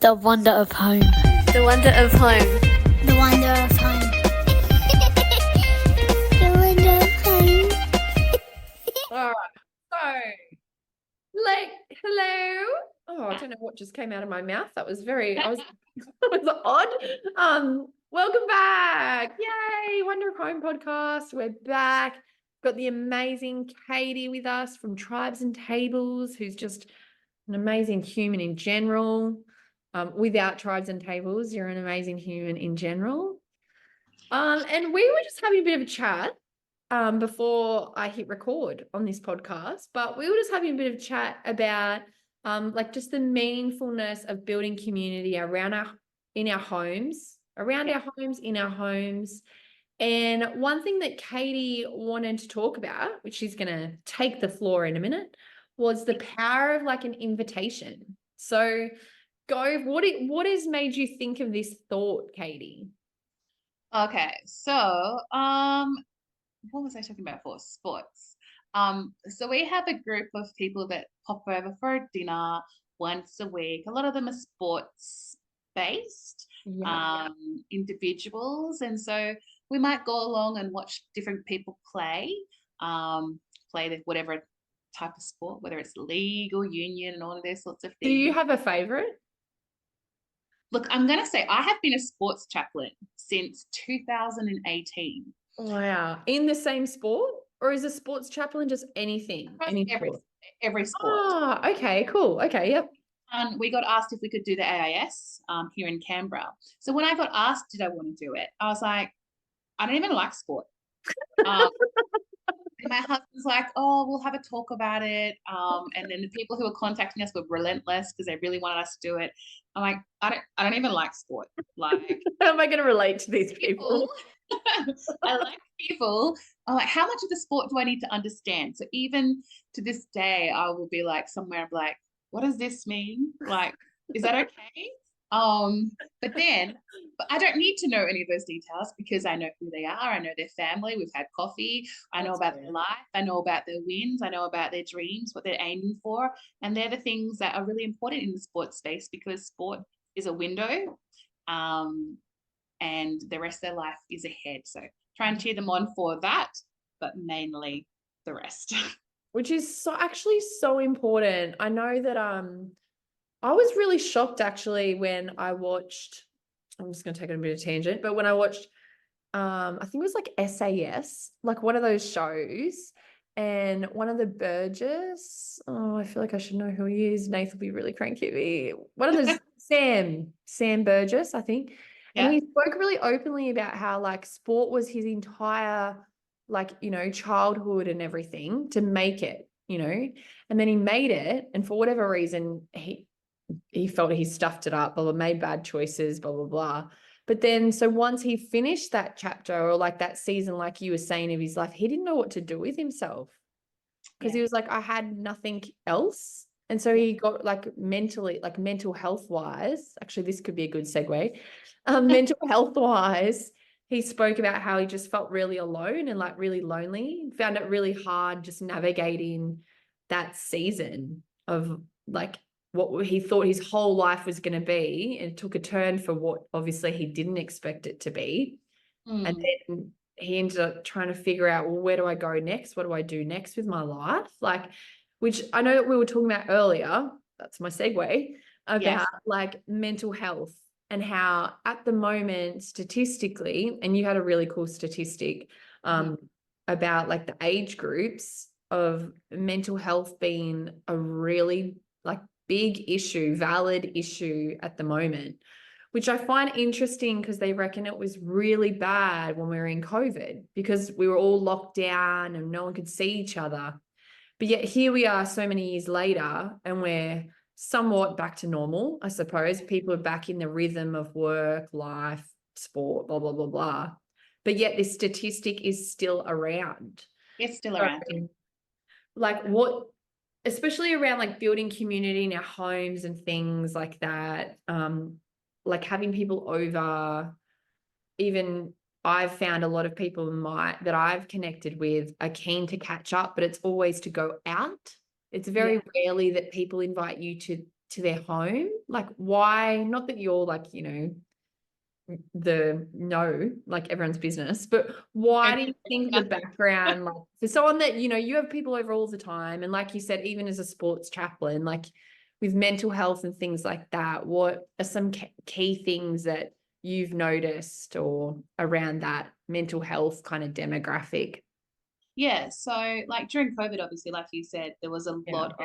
The wonder of home. The wonder of home. The wonder of home. The wonder of home. All right. So, hello. Oh, I don't know what just came out of my mouth. That was that was odd. Welcome back. Yay, Wonder of Home podcast. We're back. Got the amazing Katie with us from Tribes and Tables, who's just an amazing human in general. Without Tribes and Tables, you're an amazing human in general. And we were just having a bit of a chat before I hit record on this podcast, but we were just having a bit of a chat about like just the meaningfulness of building community around our homes. And one thing that Katie wanted to talk about, which she's going to take the floor in a minute, was the power of like an invitation. So what has made you think of this thought, Katie? Okay, so what was I talking about for? Sports. So we have a group of people that pop over for a dinner once a week. A lot of them are sports based individuals, and so we might go along and watch different people play whatever type of sport, whether it's league or union and all of those sorts of things. Do you have a favorite? Look, I'm going to say I have been a sports chaplain since 2018. Wow. In the same sport? Or is a sports chaplain just anything? Every sport. Oh, okay, cool. Okay, yep. And we got asked if we could do the AIS here in Canberra. So when I got asked, did I want to do it? I was like, I don't even like sport. And my husband's like, oh, we'll have a talk about it. And then the people who were contacting us were relentless because they really wanted us to do it. I'm like, I don't even like sport. Like, how am I going to relate to these people? I like people. I'm like, how much of the sport do I need to understand? So even to this day, I will be like somewhere, I'm like, what does this mean? Like, is that okay? But I don't need to know any of those details because I know who they are. I know their family. We've had coffee. I know about their life. I know about their wins. I know about their dreams, what they're aiming for. And they're the things that are really important in the sports space because sport is a window and the rest of their life is ahead. So try and cheer them on for that, but mainly the rest. Which is so important. I know that I was really shocked actually when I watched, I'm just going to take it a bit of a tangent, but when I watched, I think it was like SAS, like one of those shows, and one of the Burgess, I feel like I should know who he is. Nathan will be really cranky at me. One of those, Sam Burgess, I think. And he spoke really openly about how like sport was his entire like, childhood and everything to make it, and then he made it. And for whatever reason, he felt he stuffed it up, blah, blah, made bad choices, blah, blah, blah. But then, so once he finished that chapter or like that season, like you were saying, of his life, he didn't know what to do with himself because he was like, I had nothing else. And so he got like mentally, like mental health wise, actually, this could be a good segue. Mental health wise, he spoke about how he just felt really alone and like really lonely, found it really hard just navigating that season of like what he thought his whole life was going to be, and it took a turn for what obviously he didn't expect it to be. And then he ended up trying to figure out, well, where do I go next? What do I do next with my life? Like, which I know that we were talking about earlier, that's my segue, about like mental health and how at the moment statistically, and you had a really cool statistic about like the age groups of mental health being a really like big issue, valid issue at the moment, which I find interesting because they reckon it was really bad when we were in COVID because we were all locked down and no one could see each other. But yet here we are so many years later and we're somewhat back to normal, I suppose. People are back in the rhythm of work, life, sport, blah, blah, blah, blah. But yet this statistic is still around. It's still around. Like what, especially around like building community in our homes and things like that, like having people over. Even I've found a lot of people that I've connected with are keen to catch up, but it's always to go out. It's very rarely that people invite you to to their home? Like, why? Not that you're like, like everyone's business, but why do you think the background, like for someone that, you have people over all the time, and like you said, even as a sports chaplain, like with mental health and things like that, what are some key things that you've noticed or around that mental health kind of demographic? Yeah, so like during COVID, obviously, like you said, there was a lot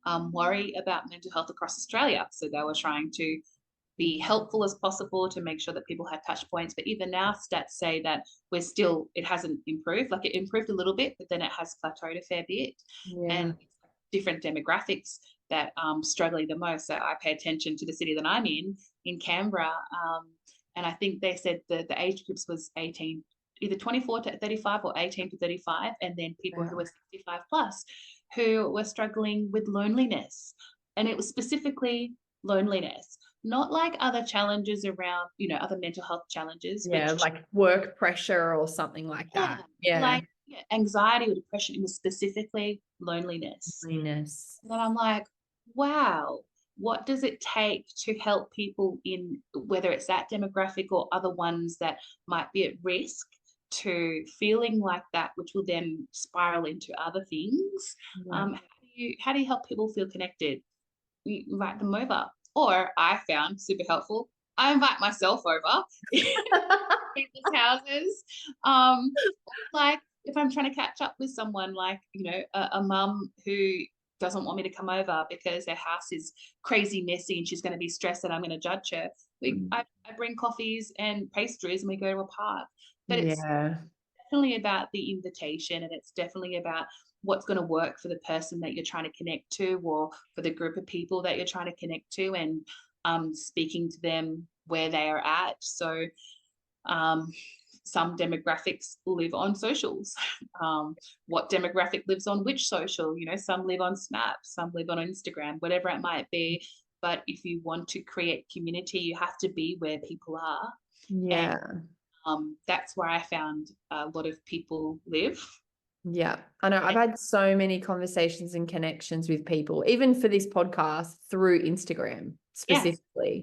of worry about mental health across Australia. So they were trying to be helpful as possible to make sure that people had touch points. But even now, stats say that it hasn't improved. Like it improved a little bit, but then it has plateaued a fair bit. And different demographics that struggling the most. So I pay attention to the city that I'm in Canberra. And I think they said that the age groups was 18, either 24 to 35 or 18 to 35, and then people who were 65 plus who were struggling with loneliness. And it was specifically loneliness, not like other challenges around, other mental health challenges. Like work pressure or something like that. Like anxiety or depression. It was specifically loneliness. And then I'm like, wow, what does it take to help people in, whether it's that demographic or other ones that might be at risk to feeling like that, which will then spiral into other things? How do you help people feel connected? You invite them over. Or I found super helpful, I invite myself over people's houses. Like if I'm trying to catch up with someone, like, a mum who doesn't want me to come over because their house is crazy messy and she's going to be stressed that I'm going to judge her. I bring coffees and pastries and we go to a park. But it's definitely about the invitation, and it's definitely about what's going to work for the person that you're trying to connect to, or for the group of people that you're trying to connect to, and speaking to them where they are at. So some demographics live on socials. What demographic lives on which social? Some live on Snap, some live on Instagram, whatever it might be. But if you want to create community, you have to be where people are. And that's where I found a lot of people live. Yeah, I know. I've had so many conversations and connections with people, even for this podcast, through Instagram specifically.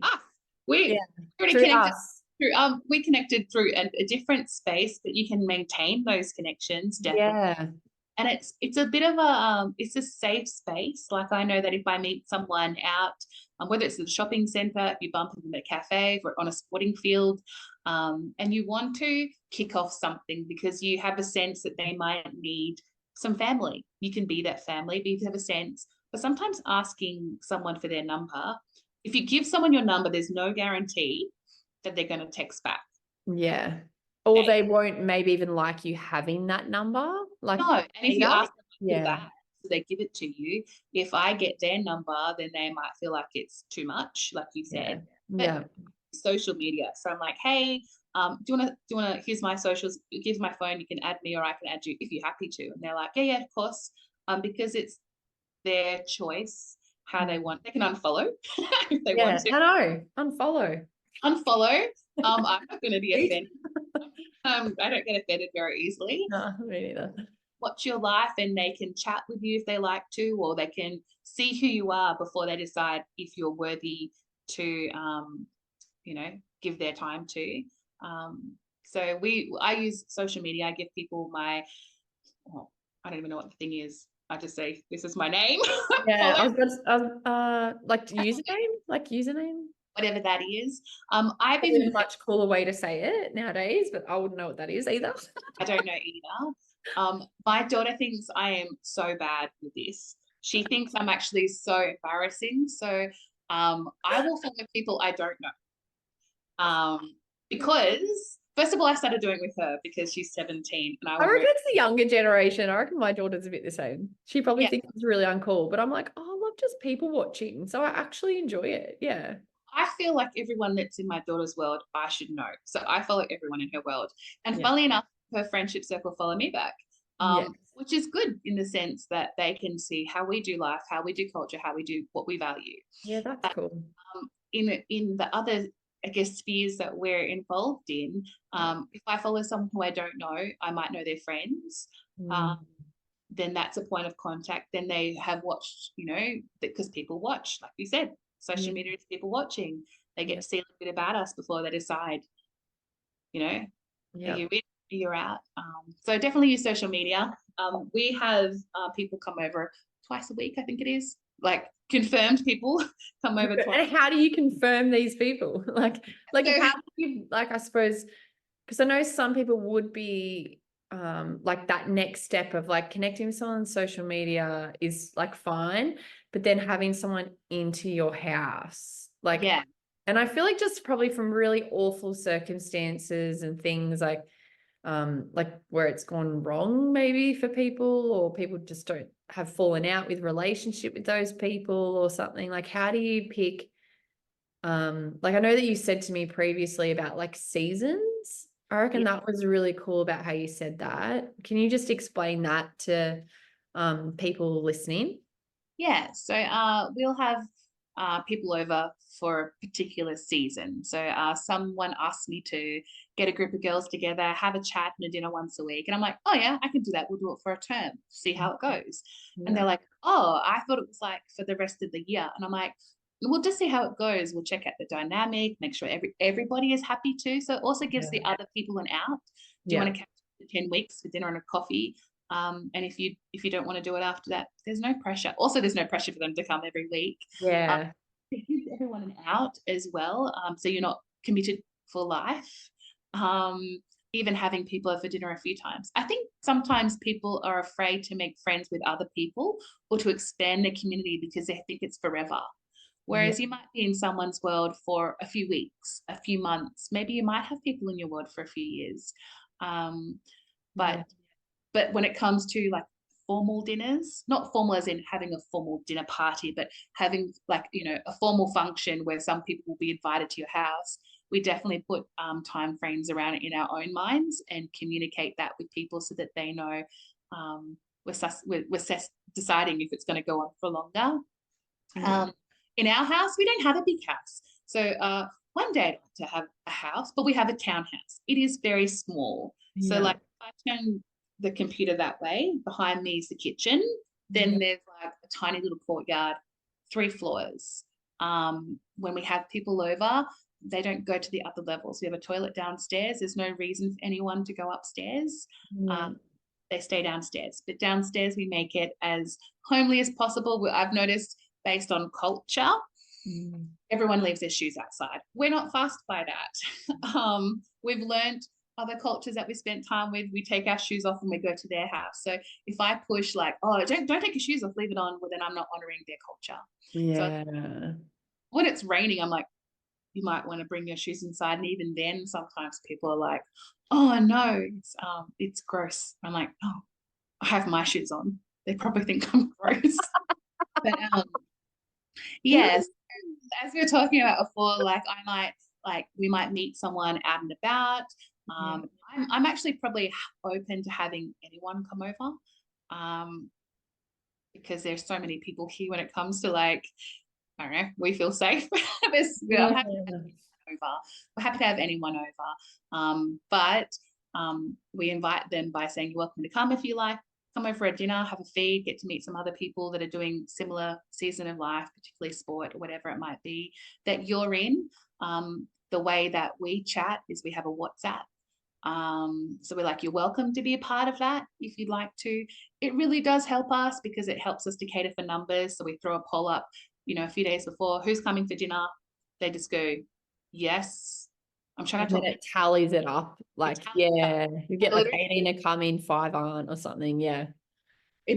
We connected through we connected through a different space, but you can maintain those connections definitely. And it's a bit of it's a safe space. Like I know that if I meet someone out, whether it's at the shopping centre, if you bump into them at a cafe or on a sporting field, and you want to kick off something because you have a sense that they might need some family, you can be that family, but you have a sense. But sometimes asking someone for their number, if you give someone your number, there's no guarantee that they're going to text back. Or they won't maybe even like you having that number. Like, no, and if you ask them that, so they give it to you. If I get their number, then they might feel like it's too much, like you said. But social media. So I'm like, hey, do you wanna here's my socials, here's my phone, you can add me or I can add you if you're happy to. And they're like, yeah, of course. Because it's their choice how they want. They can unfollow if they want to. I know. Unfollow. I'm not going to be offended. I don't get offended very easily. No, me neither. Watch your life, and they can chat with you if they like to, or they can see who you are before they decide if you're worthy to, give their time to. So I use social media. I give people I don't even know what the thing is. I just say, this is my name. Like username. Whatever that is. I've been a much cooler way to say it nowadays, but I wouldn't know what that is either. I don't know either. My daughter thinks I am so bad with this. She thinks I'm actually so embarrassing. So I will follow people I don't know. Because first of all, I started doing it with her because she's 17. And I reckon it's the younger generation. I reckon my daughter's a bit the same. She probably thinks it's really uncool, but I'm like, I love just people watching. So I actually enjoy it. Yeah. I feel like everyone that's in my daughter's world, I should know. So I follow everyone in her world. And funnily enough, her friendship circle follow me back, which is good in the sense that they can see how we do life, how we do culture, how we do what we value. Yeah, that's cool. In the other, I guess, spheres that we're involved in, if I follow someone who I don't know, I might know their friends. then that's a point of contact. Then they have watched, you know, because people watch, like you said, social media is people watching. They get to see a little bit about us before they decide, you know, are you in, you're out. So definitely use social media. We have people come over twice a week, I think it is, like confirmed people come over twice. And how do you confirm these people? Like So- how do you, like, I suppose, because I know some people would be like that next step of like connecting with someone on social media is like fine, but then having someone into your house, like, yeah, and I feel like just probably from really awful circumstances and things like where it's gone wrong maybe for people, or people just don't have fallen out with relationship with those people or something. Like, how do you pick, like, I know that you said to me previously about like seasons. I reckon that was really cool about how you said that. Can you just explain that to people listening? Yeah, so we'll have people over for a particular season. So someone asked me to get a group of girls together, have a chat and a dinner once a week. And I'm like, oh yeah, I can do that. We'll do it for a term, see how it goes. And they're like, oh, I thought it was like for the rest of the year. And I'm like, we'll just see how it goes. We'll check out the dynamic, make sure everybody is happy too. So it also gives the other people an out. Do you want to catch up for 10 weeks for dinner and a coffee? And if you don't want to do it after that, there's no pressure. Also, there's no pressure for them to come every week. It gives everyone an out as well. So you're not committed for life. Even having people over for dinner a few times. I think sometimes people are afraid to make friends with other people or to expand their community because they think it's forever. Whereas you might be in someone's world for a few weeks, a few months. Maybe you might have people in your world for a few years. But when it comes to like formal dinners, not formal as in having a formal dinner party, but having like, you know, a formal function where some people will be invited to your house, we definitely put time frames around it in our own minds and communicate that with people so that they know we're deciding if it's going to go on for longer. In our house, we don't have a big house. So one day I'd like to have a house, but we have a townhouse. It is very small. So like if I turn the computer that way, behind me is the kitchen, then there's like a tiny little courtyard, 3 floors. When we have people over, they don't go to the other levels. We have a toilet downstairs. There's no reason for anyone to go upstairs. They stay downstairs. But downstairs, we make it as homely as possible. I've noticed based on culture, everyone leaves their shoes outside. We're not fussed by that. We've learned other cultures that we spent time with, we take our shoes off when we go to their house. So if I push like, oh, don't take your shoes off, leave it on, well, then I'm not honoring their culture. So when it's raining, I'm like, you might want to bring your shoes inside. And even then, sometimes people are like, oh no, it's gross. I'm like, oh, I have my shoes on. They probably think I'm gross. But yes, as we were talking about before, we might meet someone out and about. I'm actually probably open to having anyone come over, because there's so many people here when it comes to like, I don't know, we feel safe. I'm happy to have over. We're happy to have anyone over. But we invite them by saying, you're welcome to come if you like. Come over for a dinner, have a feed, get to meet some other people that are doing similar season of life, particularly sport or whatever it might be that you're in. The way that we chat is we have a WhatsApp. So we're like, you're welcome to be a part of that if you'd like to. It really does help us because it helps us to cater for numbers. So we throw a poll up, you know, a few days before, who's coming for dinner? They just go, yes. I'm trying to talk. It tallies it up. Like, you get like 18 to come in, 5 aren't or something. It'd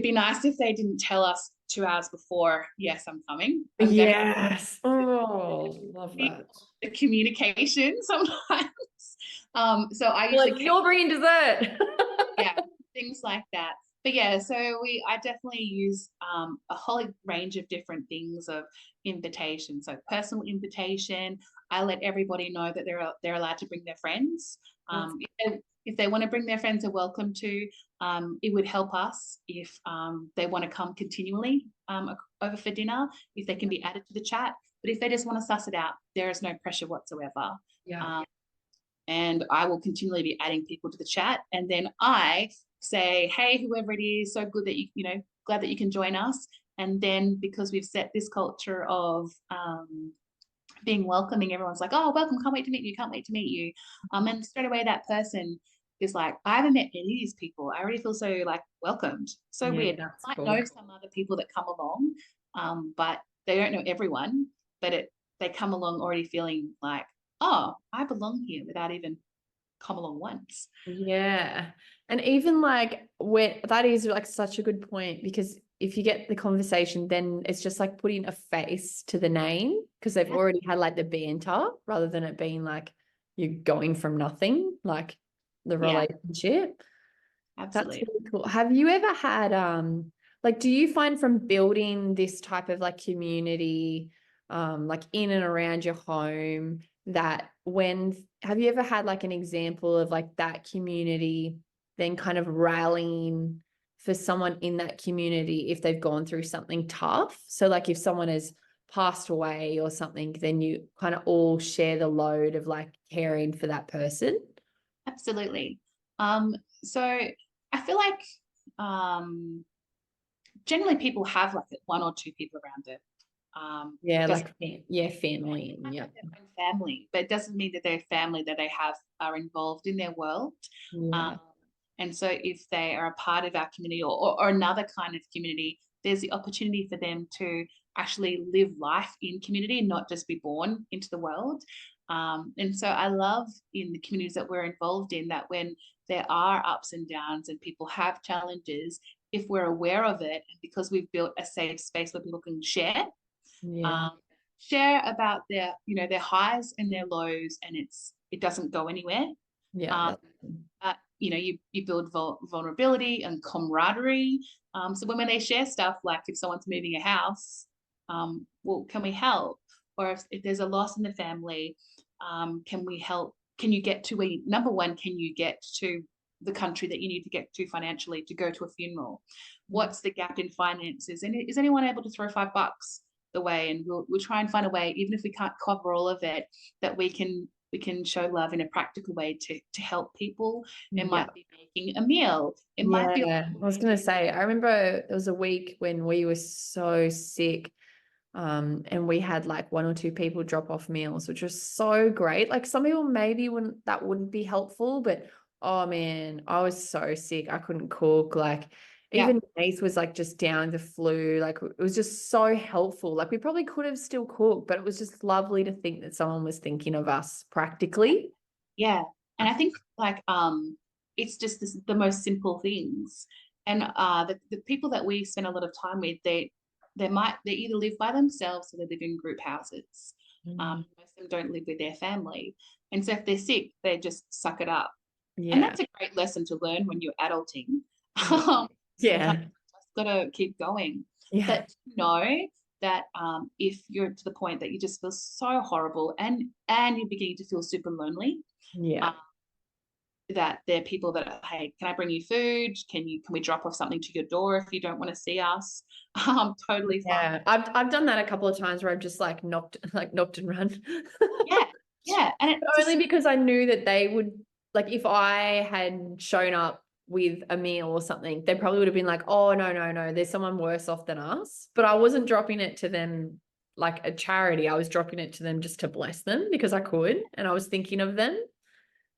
be nice if they didn't tell us 2 hours before, yes, I'm coming. Yes. Oh, love that. The communication sometimes. So I usually like, you're bringing dessert. things like that. But yeah, so I definitely use a whole range of different things of invitation. So personal invitation, I let everybody know that they're allowed to bring their friends. If they want to bring their friends, they're welcome to. It would help us if they want to come continually over for dinner, if they can be added to the chat. But if they just want to suss it out, there is no pressure whatsoever. And I will continually be adding people to the chat. And then I say, hey, whoever it is, so good that you know, glad that you can join us. And then because we've set this culture of being welcoming, everyone's like, oh, welcome, can't wait to meet you, can't wait to meet you. And straight away that person is like, I haven't met any of these people. I already feel so like welcomed. So Yeah, weird. that's I might cool. know some other people that come along, but they don't know everyone, but they come along already feeling like, oh, I belong here without even come along once. Yeah. And even like when that is like such a good point, because if you get the conversation, then it's just like putting a face to the name because they've already had like the banter rather than it being like you're going from nothing, like the Yeah, relationship. That's absolutely. really cool. Have you ever had like do you find from building this type of like community like in and around your home that when have you ever had like an example of like that community then kind of rallying for someone in that community if they've gone through something tough? So like if someone has passed away or something, then you kind of all share the load of like caring for that person. Absolutely. So I feel like generally people have like one or two people around them. Yeah, Just like yeah, family and might yeah. have their own family, but it doesn't mean that their family that they have are involved in their world. Yeah. And so if they are a part of our community or another kind of community, there's the opportunity for them to actually live life in community and not just be born into the world. And so I love in the communities that we're involved in that when there are ups and downs and people have challenges, if we're aware of it, and because we've built a safe space where people can share, Yeah. um, share about their, you know, their highs and their lows, and it doesn't go anywhere. Yeah. Um, you know, you build vulnerability and camaraderie. So when they share stuff like if someone's moving a house, well, can we help? Or if there's a loss in the family, can we help? Can you get to number one, can you get to the country that you need to get to financially to go to a funeral? What's the gap in finances? And is anyone able to throw $5 the way? And we'll try and find a way, even if we can't cover all of it, that we can show love in a practical way to help people. It Yeah. might be making a meal. It might be. Yeah. I was gonna say, I remember there was a week when we were so sick. And we had like one or two people drop off meals, which was so great. Like some people maybe wouldn't be helpful, but oh man, I was so sick. I couldn't cook. Like Yeah, even Nath was like just down with the flu. Like it was just so helpful. Like we probably could have still cooked, but it was just lovely to think that someone was thinking of us practically. yeah. And I think like it's just the most simple things. And the people that we spend a lot of time with, they either live by themselves or they live in group houses. Mm. Most of them don't live with their family. And so if they're sick, they just suck it up. And Yeah. that's a great lesson to learn when you're adulting. Yeah. Sometimes you just got to keep going. Yeah. But know that if you're to the point that you just feel so horrible and you're beginning to feel super lonely, Yeah. that there are people that are, hey, can I bring you food? Can we drop off something to your door if you don't want to see us? Totally fine. Yeah. I've done that a couple of times where I've just like knocked and run. Yeah, yeah. And it Only because I knew that they would, like, if I had shown up with a meal or something, they probably would have been like, oh, no, there's someone worse off than us. But I wasn't dropping it to them like a charity. I was dropping it to them just to bless them because I could. And I was thinking of them.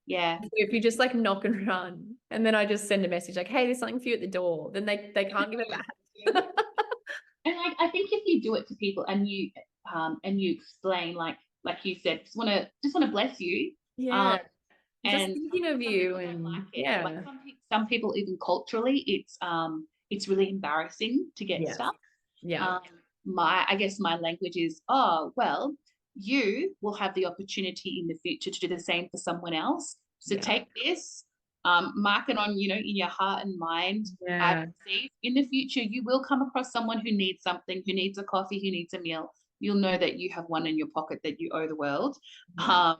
yeah. So if you just like knock and run, and then I just send a message like, hey, there's something for you at the door, then they can't give it back. And like I think if you do it to people and you explain like you said, just want to bless you. Yeah. Just And thinking of some you people don't and like it. yeah. Like some people even culturally, it's really embarrassing to get Yeah. stuff. Yeah. I guess my language is, oh well, you will have the opportunity in the future to do the same for someone else. So Yeah. take this, mark it on, you know, in your heart and mind. Yeah. I see in the future you will come across someone who needs something, who needs a coffee, who needs a meal. You'll know that you have one in your pocket that you owe the world. Yeah.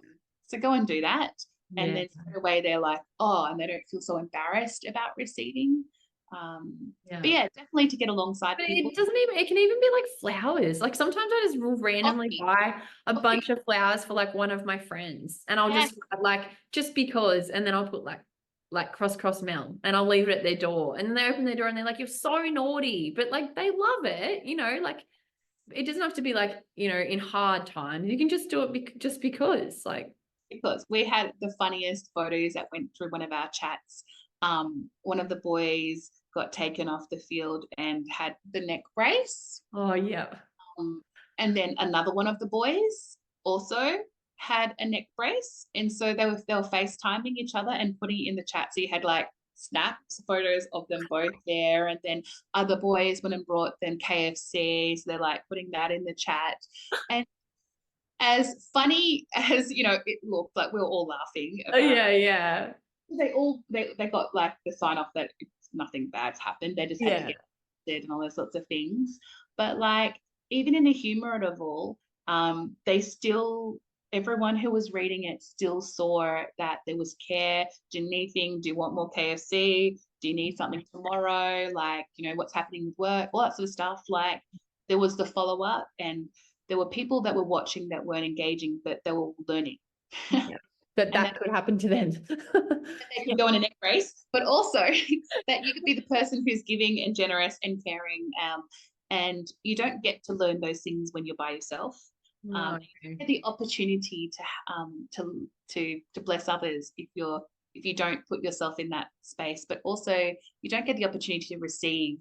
So go and do that. And Yeah. then straight away they're like, oh, and they don't feel so embarrassed about receiving. Yeah. But yeah, definitely to get alongside But people. it can even be like flowers. Like sometimes I just will randomly Coffee. buy a Coffee. bunch of flowers for like one of my friends and I'll Yeah. just like, just because, and then I'll put like like cross Mel, and I'll leave it at their door, and then they open their door and they're like, "You're so naughty," but like they love it, you know, like it doesn't have to be like, you know, in hard times. You can just do it just because, like. Because we had the funniest photos that went through one of our chats. One of the boys got taken off the field and had the neck brace. Oh yeah. And then another one of the boys also had a neck brace, and so they were FaceTiming each other and putting it in the chat. So you had like snaps, photos of them both there, and then other boys went and brought them KFC, so they're like putting that in the chat. And as funny as, you know, it looked, like we were all laughing about, Yeah. they got like the sign off that nothing bad's happened. They just had to get dead and all those sorts of things. But like, even in the humor of it all, they still, everyone who was reading it still saw that there was care. Do you need anything? Do you want more KFC? Do you need something tomorrow? Like, you know, what's happening with work, all that sort of stuff. Like, there was the follow up, and there were people that were watching that weren't engaging, but they were learning. Yeah. That could happen to them. They could go in a neck brace, but also that you could be the person who's giving and generous and caring. And you don't get to learn those things when you're by yourself. No. You get the opportunity to bless others if you don't put yourself in that space, but also you don't get the opportunity to receive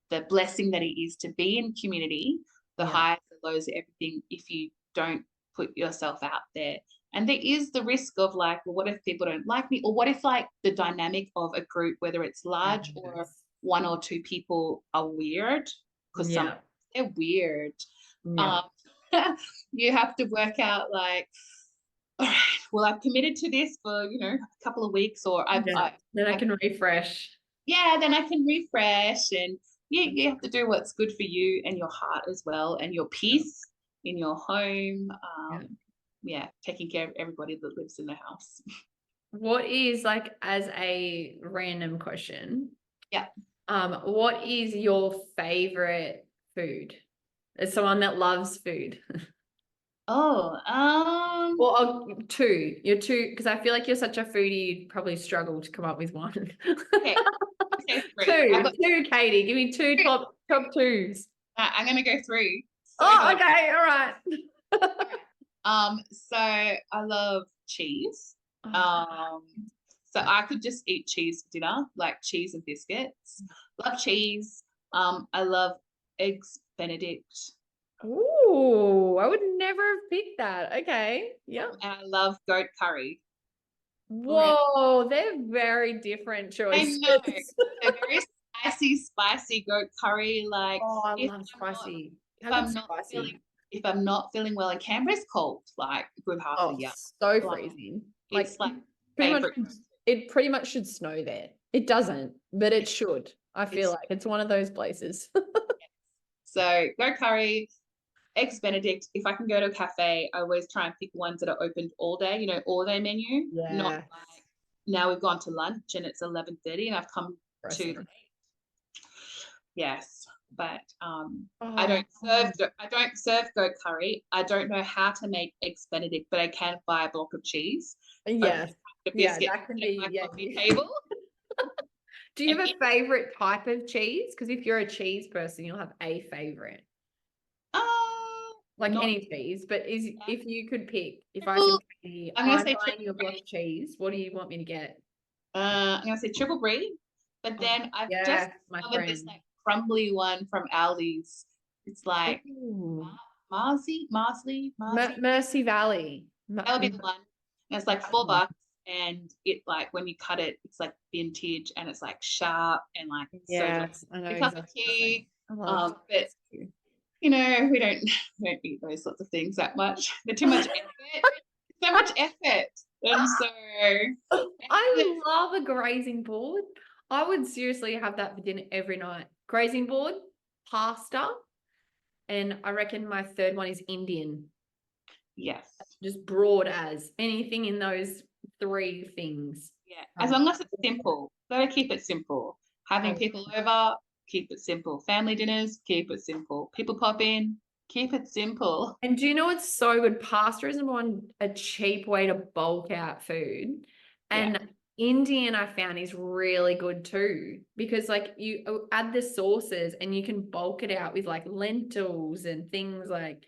the blessing that it is to be in community, the highs, the lows, everything, if you don't put yourself out there. And there is the risk of like, well, what if people don't like me? Or what if like the dynamic of a group, whether it's large or one or two people, are weird? Because some they're weird. You have to work out like, all right, well, I've committed to this for, you know, a couple of weeks, or then I can refresh. Yeah, then I can refresh, and you have to do what's good for you and your heart as well, and your peace in your home. Taking care of everybody that lives in the house. What is, like, as a random question? What is your favorite food? As someone that loves food. Well, two. You're two, because I feel like you're such a foodie, you'd probably struggle to come up with one. Okay. Two, Katie. Give me two top twos. I'm gonna go through. Okay, all right. So I love cheese. So I could just eat cheese for dinner, like cheese and biscuits. Love cheese. I love eggs Benedict. Ooh, I would never have picked that. Okay. Yeah. And I love goat curry. Whoa, they're very different choices. I know. They're very spicy goat curry. Like, I love spicy. If I'm not feeling well, in Canberra's cold, like a good half a year. So freezing. It's like it pretty much should snow there. It doesn't, but it should. I feel like it's one of those places. So goat curry, eggs Benedict. If I can go to a cafe, I always try and pick ones that are opened all day, you know, all day menu. Yeah. Not like now we've gone to lunch and it's 11:30 and I've come to late. Yes. But I don't serve goat curry. I don't know how to make eggs Benedict, but I can buy a block of cheese. Yes. That can be coffee table. Do you have a favorite type of cheese? Because if you're a cheese person, you'll have a favorite. Like any cheese, but if you could pick, if I said, I'm buying you a block of cheese, what do you want me to get? I'm gonna say triple brie, but then I've just discovered this like crumbly one from Aldi's. It's like Mercy Valley. That would be the one. And it's like $4, and it, like, when you cut it, it's like vintage and it's like sharp and like I know exactly. But you know, we don't eat those sorts of things that much. They're too much effort. So much effort. And so I love a grazing board. I would seriously have that for dinner every night. Grazing board, pasta, and I reckon my third one is Indian. Yes. Just broad as anything in those three things. Yeah. As long as it's simple. Gotta keep it simple. Having people over, keep it simple. Family dinners, keep it simple. People pop in, keep it simple. And do you know what's so good? Pasta is a cheap way to bulk out food. And Indian I found is really good too, because like you add the sauces and you can bulk it out with like lentils and things like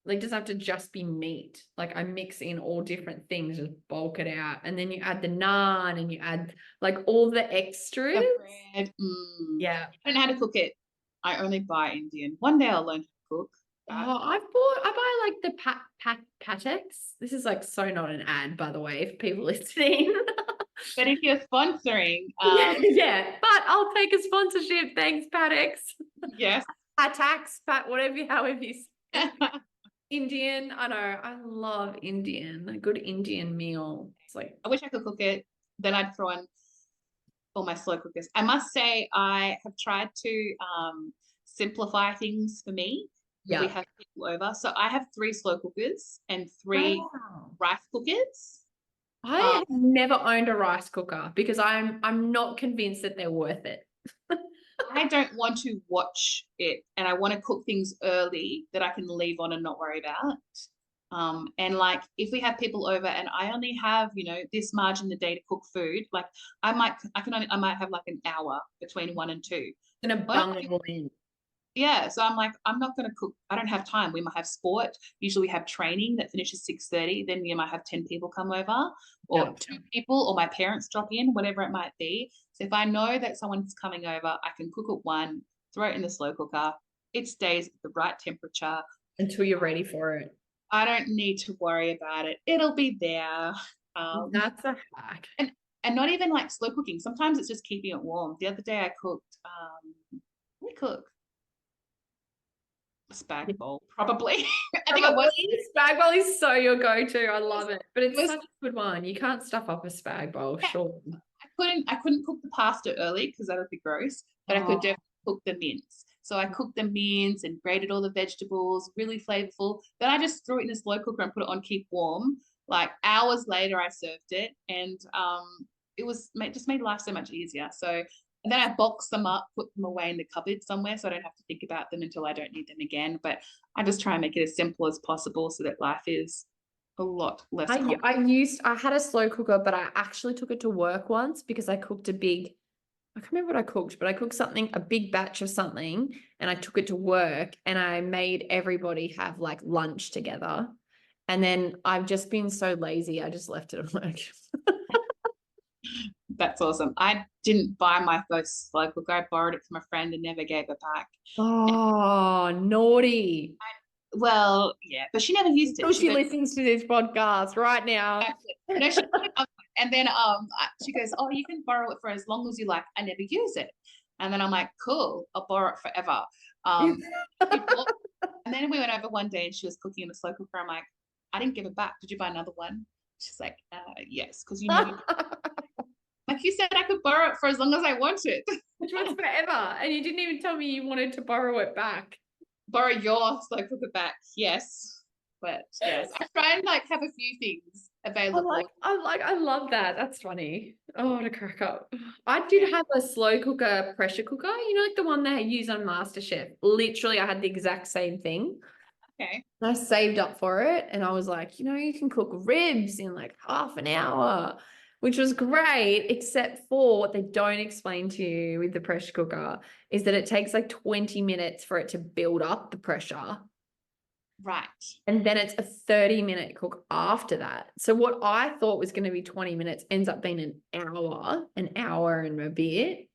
doesn't have to just be meat. Like I mix in all different things, just bulk it out. And then you add the naan and you add like all the extras. The bread. Yeah. I don't know how to cook it. I only buy Indian. One day I'll learn how to cook. Oh, I buy like the Patex. This is like so not an ad, by the way, if people listening. But if you're sponsoring, yeah, but I'll take a sponsorship. Thanks, Patex. yes. Patex, whatever, however you say. Indian, I know, I love Indian. A good Indian meal. It's like I wish I could cook it. Then I'd throw in all my slow cookers. I must say I have tried to simplify things for me. yeah. We have people over. So I have 3 slow cookers and 3 Wow. rice cookers. I have never owned a rice cooker because I'm not convinced that they're worth it. I don't want to watch it, and I want to cook things early that I can leave on and not worry about. And like if we have people over and I only have, this margin a day to cook food, like I might have like an hour between 1 and 2. Gonna bung it all in. Yeah, so I'm like, I'm not going to cook. I don't have time. We might have sport. Usually we have training that finishes 6:30. Then you might have 10 people come over, or 2 people, or my parents drop in, whatever it might be. So if I know that someone's coming over, I can cook at 1, throw it in the slow cooker. It stays at the right temperature until you're ready for it. I don't need to worry about it. It'll be there. That's a hack. And not even like slow cooking. Sometimes it's just keeping it warm. The other day I cooked, spag bowl, probably. I think it was. Spag bowl is so your go-to. I love it. But it's such a good one. You can't stuff up a spag bowl, sure. I couldn't cook the pasta early because that would be gross, but I could definitely cook the mince. So I cooked the mince and grated all the vegetables, really flavorful. Then I just threw it in a slow cooker and put it on keep warm. Like hours later, I served it, and it just made life so much easier. So and then I box them up, put them away in the cupboard somewhere, so I don't have to think about them until I don't need them again. But I just try and make it as simple as possible so that life is a lot less. I had a slow cooker, but I actually took it to work once because I cooked I can't remember what I cooked, but I cooked a big batch of something, and I took it to work and I made everybody have like lunch together. And then I've just been so lazy. I just left it at work. That's awesome. I didn't buy my first slow cooker. I borrowed it from a friend and never gave it back. Oh, naughty. Well, yeah, but she never used it. She listens to this podcast right now. No, she put it up, and then she goes, "Oh, you can borrow it for as long as you like. I never use it." And then I'm like, "Cool, I'll borrow it forever." And then we went over one day and she was cooking in a slow cooker. I'm like, "I didn't give it back. Did you buy another one?" She's like, "Yes, because you know." Like you said, I could borrow it for as long as I wanted. Which was forever. And you didn't even tell me you wanted to borrow it back. Borrow your slow cooker back, yes. But yes, I try and like have a few things available. I love that. That's funny. Oh, to crack up. I did have a slow cooker pressure cooker, like the one they use on MasterChef. Literally, I had the exact same thing. Okay. And I saved up for it, and I was like, you can cook ribs in like half an hour, which was great, except for what they don't explain to you with the pressure cooker is that it takes like 20 minutes for it to build up the pressure. Right. And then it's a 30-minute cook after that. So what I thought was going to be 20 minutes ends up being an hour and a bit.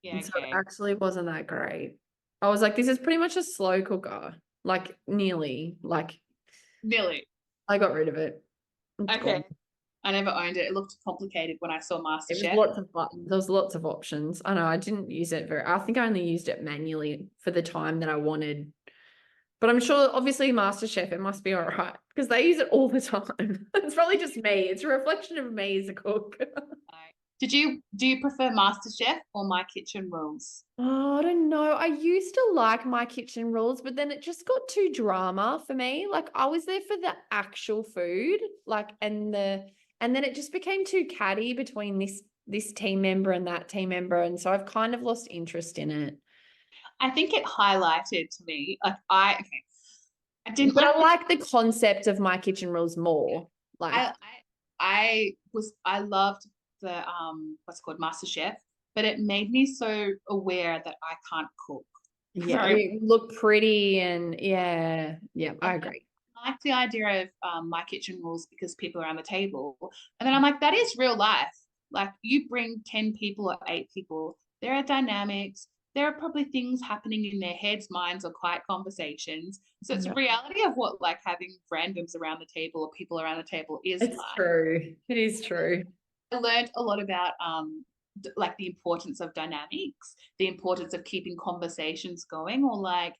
Yeah. And so it actually wasn't that great. I was like, this is pretty much a slow cooker, like nearly. I got rid of it. It's okay. gone. I never owned it. It looked complicated when I saw MasterChef. There was lots of options. I know I didn't use it I think I only used it manually for the time that I wanted. But I'm sure obviously MasterChef, it must be all right because they use it all the time. It's probably just me. It's a reflection of me as a cook. Do you prefer MasterChef or My Kitchen Rules? Oh, I don't know. I used to like My Kitchen Rules, but then it just got too drama for me. Like I was there for the actual food, and then it just became too catty between this team member and that team member, and so I've kind of lost interest in it. I think it highlighted to me, like I didn't. But I like the concept of My Kitchen Rules more. Like I loved the what's it called, MasterChef, but it made me so aware that I can't cook. Yeah, So you look pretty and yeah, I agree. I like the idea of my kitchen rules because people are on the table. And then I'm like, that is real life. Like you bring 10 people or 8 people, there are dynamics. There are probably things happening in their heads, minds, or quiet conversations. So it's a Yeah. reality of what like having randoms around the table or people around the table is It's like. true. It is true. I learned a lot about like the importance of dynamics, the importance of keeping conversations going, or like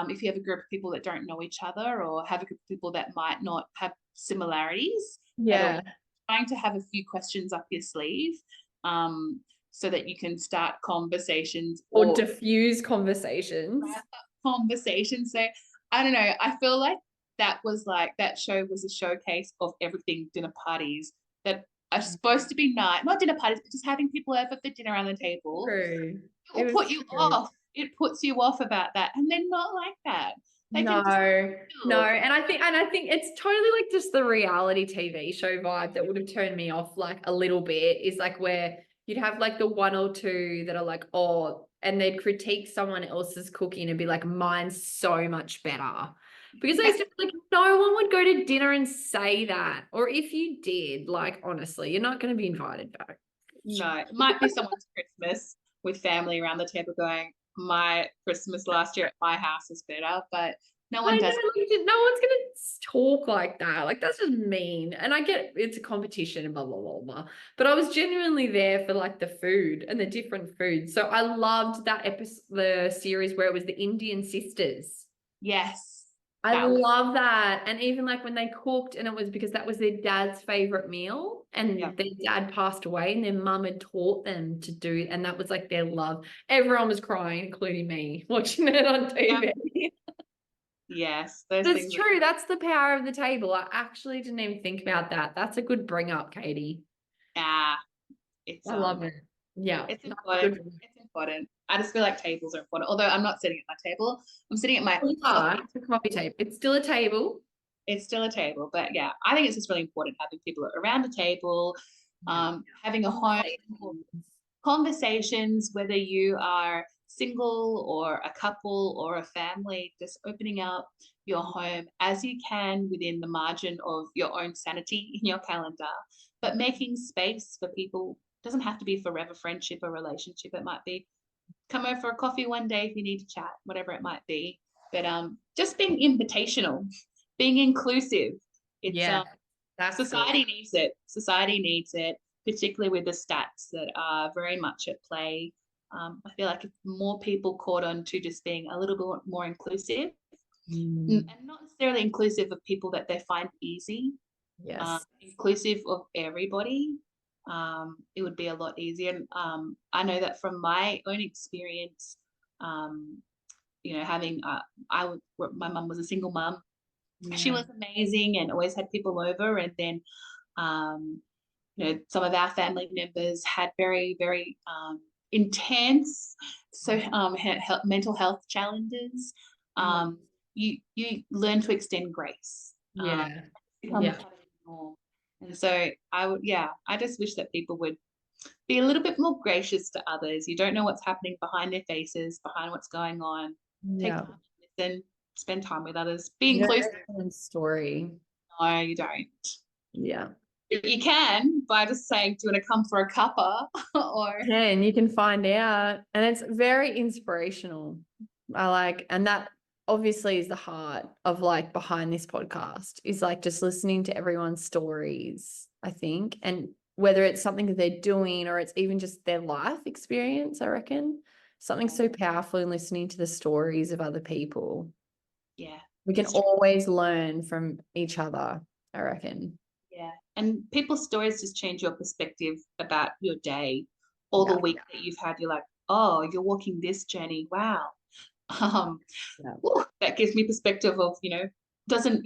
if you have a group of people that don't know each other or have a group of people that might not have similarities at all, Yeah. trying to have a few questions up your sleeve so that you can start conversations Or diffuse conversations. conversations. So I don't know, I feel like that show was a showcase of everything dinner parties that are supposed to be not dinner parties, but just having people over for dinner around the table. True. It will put you off. It puts you off about that, and they're not like that. They can just No, and I think it's totally like just the reality TV show vibe that would have turned me off like a little bit is like where you'd have like the one or two that are like, oh, and they'd critique someone else's cooking and be like, mine's so much better. Because I used to be like, no one would go to dinner and say that. Or if you did, like, honestly, you're not going to be invited back. No, it might be someone's Christmas with family around the table going, my Christmas last year at my house was better, but no one I know, does. like, no one's gonna talk like that. Like that's just mean. And I get it's a competition and blah blah blah blah. But I was genuinely there for like the food and the different foods. So I loved that episode, the series where it was the Indian sisters. Yes. I That was, love that. And even like when they cooked, and it was because that was their dad's favorite meal, and Yeah. their dad passed away, and their mum had taught them to do, and that was like their love. Everyone was crying, including me, watching it on TV. yes, those That's things. true. That's the power of the table. I actually didn't even think about that. That's a good bring up, Katie. It's I love it. Yeah. it's that's important. good. It's important. I just feel like tables are important. Although I'm not sitting at my table, I'm sitting at my coffee. It's a coffee table. It's still a table. It's still a table, but yeah, I think it's just really important having people around the table, having a home conversations, whether you are single or a couple or a family, just opening up your home as you can within the margin of your own sanity in your calendar, but making space for people. Doesn't have to be forever friendship or relationship. It might be come over for a coffee one day if you need to chat, whatever it might be. But just being invitational, being inclusive. It's Yeah. That's society good. needs it. Society needs it, particularly with the stats that are very much at play. I feel like if more people caught on to just being a little bit more inclusive, and not necessarily inclusive of people that they find easy, Yes. inclusive of everybody, it would be a lot easier. I know that from my own experience, having my mum was a single mum. She was amazing and always had people over, and then some of our family members had very, very intense mental health challenges. You learn to extend grace. Yeah. Become Yeah. part of the norm. And so I just wish that people would be a little bit more gracious to others. You don't know what's happening behind their faces, behind what's going on. Take time to listen, spend time with others, be inclusive. Story. No, you don't. Yeah. You can by just saying, do you want to come for a cuppa? Or And you can find out. And it's very inspirational. And that obviously is the heart of like behind this podcast is like just listening to everyone's stories, I think. And whether it's something that they're doing or it's even just their life experience, I reckon something so powerful in listening to the stories of other people. Yeah. We can always learn from each other, I reckon. Yeah. And people's stories just change your perspective about your day or the week that you've had. You're like, oh, you're walking this journey. Wow. That gives me perspective of, doesn't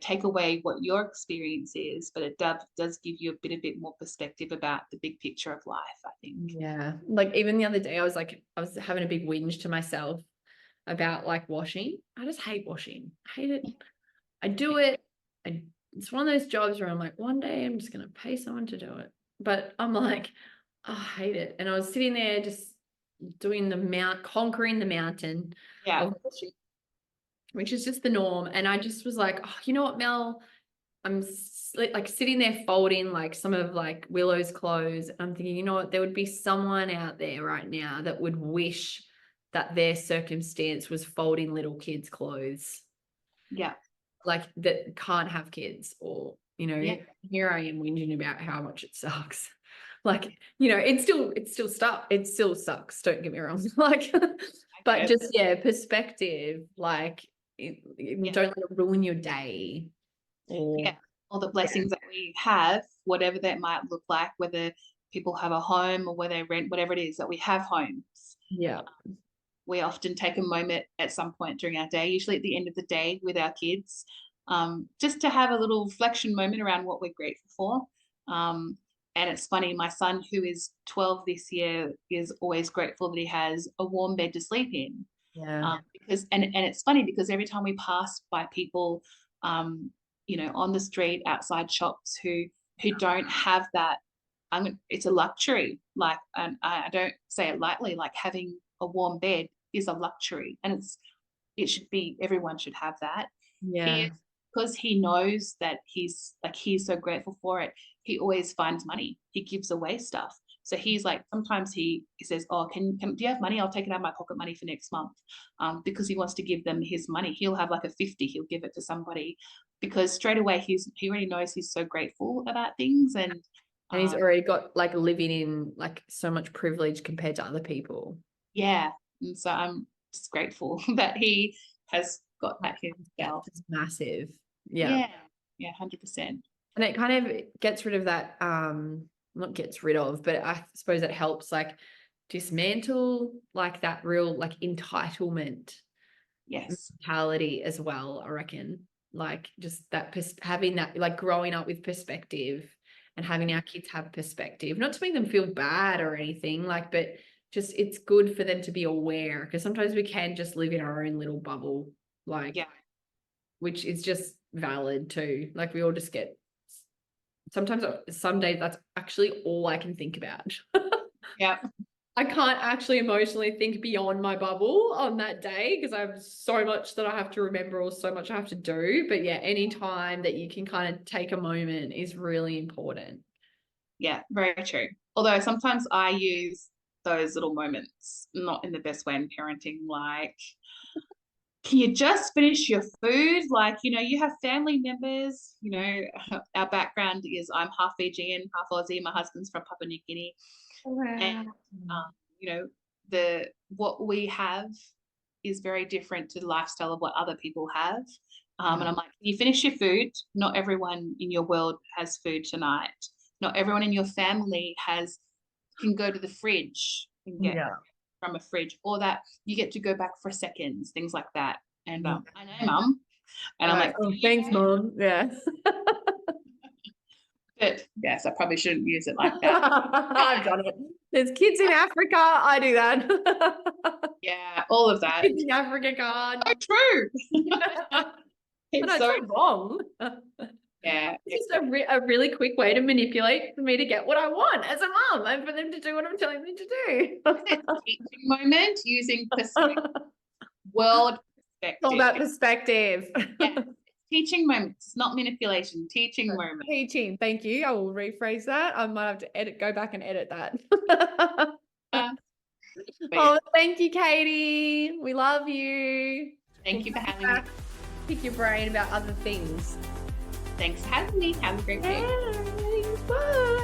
take away what your experience is, but it does give you a bit more perspective about the big picture of life, I think. Yeah. Like even the other day, I was having a big whinge to myself about like washing. I just hate washing. I hate it. I do it. It's one of those jobs where I'm like, one day I'm just going to pay someone to do it. but I'm like, oh, I hate it. And I was sitting there just doing conquering the mountain Yeah. of washing, which is just the norm. And I just was like, oh, you know what, Mel? I'm like sitting there folding like some of like Willow's clothes. I'm thinking, you know what, there would be someone out there right now that would wish that their circumstance was folding little kids' clothes, Yeah. like that can't have kids, or Yeah. here I am whinging about how much it sucks. Like, it still sucks, don't get me wrong. Like, but get just perspective, like don't let it ruin your day. Yeah, all the blessings that we have, whatever that might look like, whether people have a home or whether they rent, whatever it is, that we have homes. Yeah. We often take a moment at some point during our day, usually at the end of the day with our kids, just to have a little reflection moment around what we're grateful for. And it's funny, my son, who is 12 this year, is always grateful that he has a warm bed to sleep in. Yeah. Because and it's funny because every time we pass by people, on the street, outside shops who don't have that, it's a luxury. Like, and I don't say it lightly. Like, having a warm bed is a luxury, and it should be, everyone should have that. Yeah. Because he knows that he's so grateful for it. He always finds money. He gives away stuff. So he's like, sometimes he says, oh, can do you have money? I'll take it out of my pocket money for next month. Because he wants to give them his money. He'll have like a 50, he'll give it to somebody, because straight away he already knows he's so grateful about things. And he's already got like living in like so much privilege compared to other people. Yeah. And so I'm just grateful that he has got that himself. It's massive. Yeah. 100%. And it kind of gets rid of that, not gets rid of, but I suppose it helps like dismantle like that real like entitlement mentality as well, I reckon. Like just that having that, like growing up with perspective and having our kids have perspective, not to make them feel bad or anything, like, but just it's good for them to be aware, because sometimes we can just live in our own little bubble, like, which is just valid too. Like we all just get, sometimes some days that's actually all I can think about. Yeah. I can't actually emotionally think beyond my bubble on that day because I have so much that I have to remember or so much I have to do. But yeah, any time that you can kind of take a moment is really important. Yeah, very true. Although sometimes I use those little moments not in the best way in parenting, like, can you just finish your food? Like, you have family members, our background is I'm half Fijian, half Aussie. My husband's from Papua New Guinea. Wow. And, what we have is very different to the lifestyle of what other people have. And I'm like, you finish your food. Not everyone in your world has food tonight. Not everyone in your family can go to the fridge and get from a fridge, or that you get to go back for seconds, things like that. And I know, Mum. And I'm like, oh, thanks, Mum. Yeah. But yes, I probably shouldn't use it like that. I've done it. There's kids in Africa. I do that. Yeah, all of that. Kids in Africa card. So true. It's so wrong. Yeah. It's just a really quick way to manipulate for me to get what I want as a mum and for them to do what I'm telling them to do. Teaching moment using perspective. World perspective. It's all about perspective. Yeah. Teaching moments, not manipulation. Teaching moments. Teaching. Thank you. I will rephrase that. I might have to go back and edit that. Oh, thank you, Katie. We love you. Thank you for having me. Pick your brain about other things. Thanks for having me. Have a great day. Thanks. Bye.